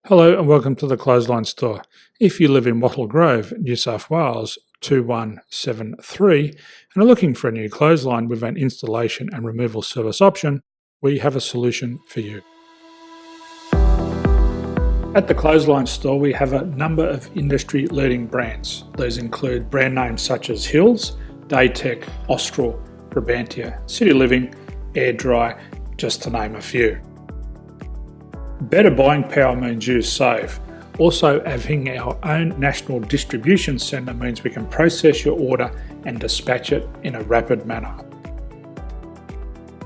Hello and welcome to the Clothesline Store. If you live in Wattle Grove, New South Wales 2173 and are looking for a new clothesline with an installation and removal service option, we have a solution for you. At the Clothesline Store, we have a number of industry-leading brands. These include brand names such as Hills, Daytech, Austral, Brabantia, City Living, Air Dry, just to name a few. Better buying power means you save. Also, having our own national distribution centre means we can process your order and dispatch it in a rapid manner.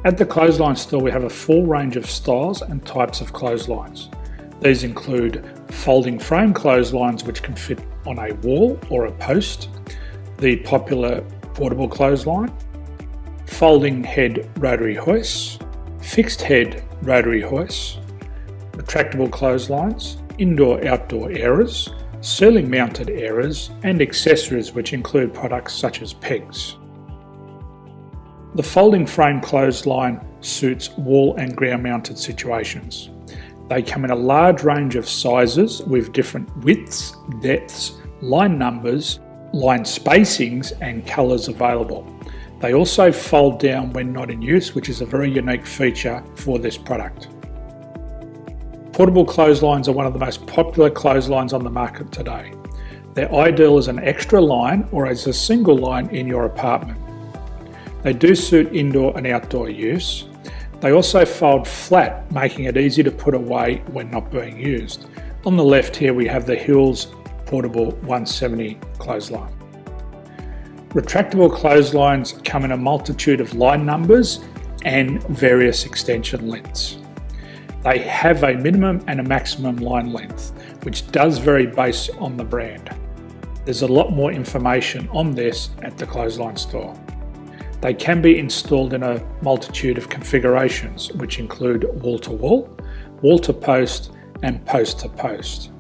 At the Clothesline Store, we have a full range of styles and types of clotheslines. These include folding frame clotheslines which can fit on a wall or a post, the popular portable clothesline, folding head rotary hoists, fixed head rotary hoists, retractable clotheslines, indoor-outdoor airers, ceiling mounted airers, and accessories which include products such as pegs. The folding frame clothesline suits wall and ground mounted situations. They come in a large range of sizes with different widths, depths, line numbers, line spacings and colours available. They also fold down when not in use, which is a very unique feature for this product. Portable clotheslines are one of the most popular clotheslines on the market today. They're ideal as an extra line or as a single line in your apartment. They do suit indoor and outdoor use. They also fold flat, making it easy to put away when not being used. On the left here we have the Hills Portable 170 clothesline. Retractable clotheslines come in a multitude of line numbers and various extension lengths. They have a minimum and a maximum line length, which does vary based on the brand. There's a lot more information on this at the Clothesline Store. They can be installed in a multitude of configurations, which include wall-to-wall, wall-to-post, and post-to-post.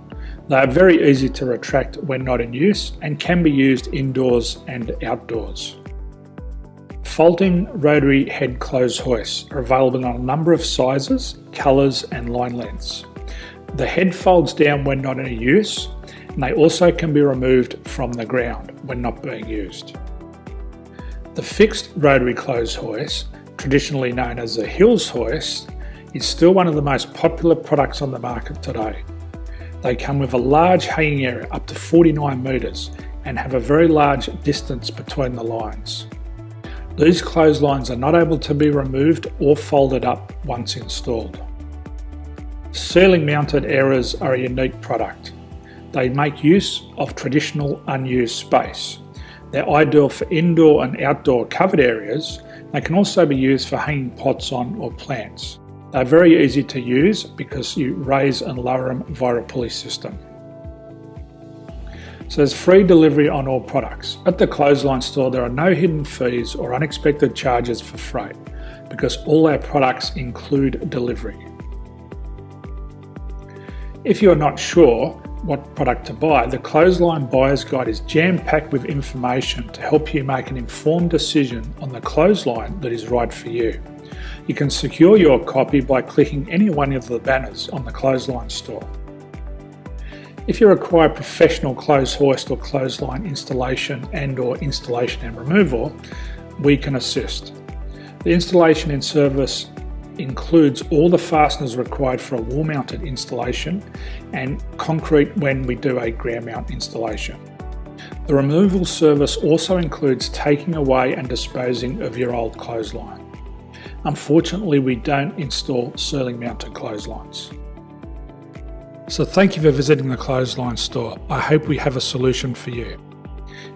They are very easy to retract when not in use and can be used indoors and outdoors. Folding rotary head clothes hoists are available in a number of sizes, colours and line lengths. The head folds down when not in use, and they also can be removed from the ground when not being used. The fixed rotary clothes hoist, traditionally known as the Hills hoist, is still one of the most popular products on the market today. They come with a large hanging area up to 49 metres and have a very large distance between the lines. These clotheslines are not able to be removed or folded up once installed. Ceiling mounted airers are a unique product. They make use of traditional unused space. They're ideal for indoor and outdoor covered areas. They can also be used for hanging pots on or plants. They're very easy to use because you raise and lower them via a pulley system. So there's free delivery on all products. At the Clothesline Store, there are no hidden fees or unexpected charges for freight because all our products include delivery. If you're not sure what product to buy, the Clothesline Buyer's Guide is jam-packed with information to help you make an informed decision on the clothesline that is right for you. You can secure your copy by clicking any one of the banners on the Clothesline Store. If you require professional clothes hoist or clothesline installation and/or installation and removal, we can assist. The installation and service includes all the fasteners required for a wall-mounted installation and concrete when we do a ground mount installation. The removal service also includes taking away and disposing of your old clothesline. Unfortunately, we don't install ceiling mounted clotheslines. So thank you for visiting the Clothesline Store. I hope we have a solution for you.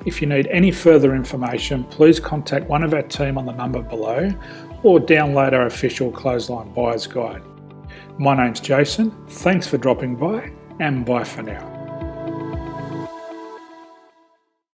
If you need any further information, please contact one of our team on the number below or download our official Clothesline Buyer's Guide. My name's Jason, thanks for dropping by and bye for now.